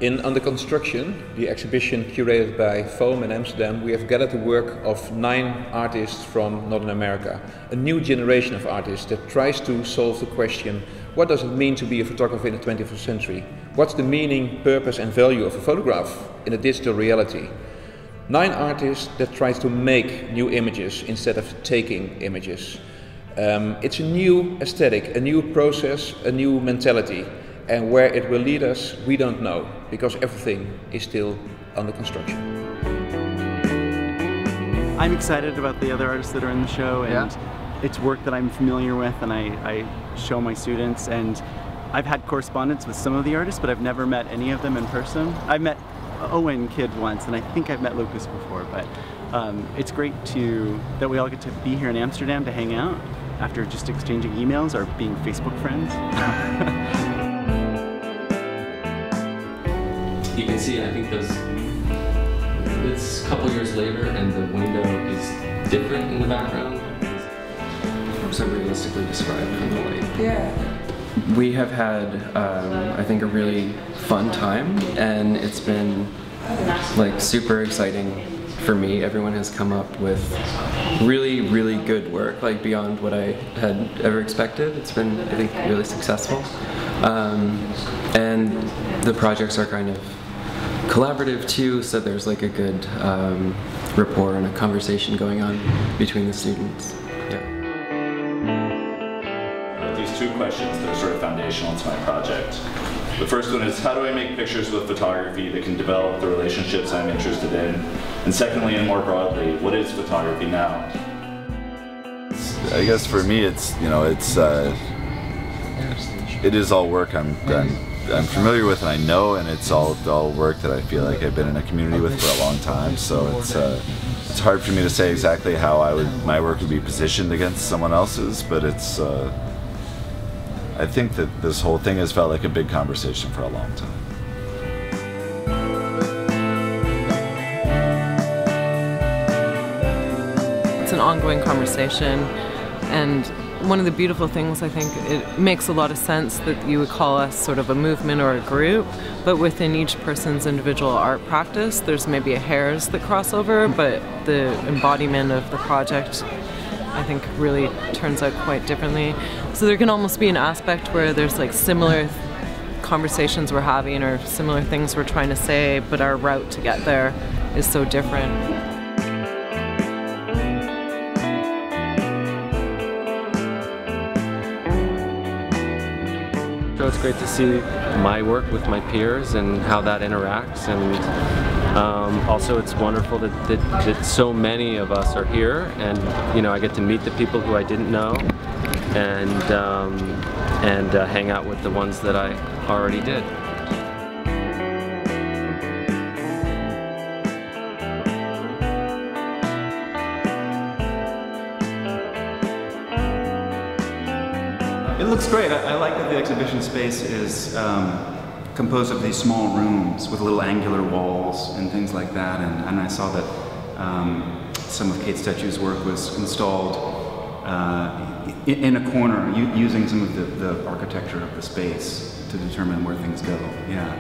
In Under Construction, the exhibition curated by Foam in Amsterdam, we have gathered the work of 9 artists from Northern America. A new generation of artists that tries to solve the question, what does it mean to be a photographer in the 21st century? What's the meaning, purpose and value of a photograph in a digital reality? 9 artists that try to make new images instead of taking images. It's a new aesthetic, a new process, a new mentality. And where it will lead us, we don't know, because everything is still under construction. I'm excited about the other artists that are in the show, and it's work that I'm familiar with and I show my students. And I've had correspondence with some of the artists, but I've never met any of them in person. I've met Owen Kydd once, and I think I've met Lucas before, but it's great that we all get to be here in Amsterdam to hang out after just exchanging emails or being Facebook friends. You can see, I think it's a couple years later and the window is different in the background. So realistically described in the light. Yeah. We have had, I think, a really fun time, and it's been like super exciting for me. Everyone has come up with really, really good work, like beyond what I had ever expected. It's been, I think, really successful. And the projects are kind of collaborative too, so there's like a good rapport and a conversation going on between the students. Yeah. These 2 questions that are sort of foundational to my project. The first one is, how do I make pictures with photography that can develop the relationships I'm interested in? And secondly, and more broadly, what is photography now? I guess for me, it's, you know, it is all work I'm familiar with and I know, and it's all work that I feel like I've been in a community with for a long time. So it's hard for me to say exactly how my work would be positioned against someone else's, but it's I think that this whole thing has felt like a big conversation for a long time. It's an ongoing conversation, and one of the beautiful things, I think, it makes a lot of sense that you would call us sort of a movement or a group, but within each person's individual art practice, there's maybe a hairs that cross over, but the embodiment of the project, I think, really turns out quite differently. So there can almost be an aspect where there's like similar conversations we're having or similar things we're trying to say, but our route to get there is so different. So it's great to see my work with my peers and how that interacts, and also it's wonderful that so many of us are here, and you know, I get to meet the people who I didn't know, and hang out with the ones that I already did. It looks great. I like that the exhibition space is composed of these small rooms with little angular walls and things like that. And I saw that some of Kate Steciw's work was installed in a corner using some of the architecture of the space to determine where things go. Yeah.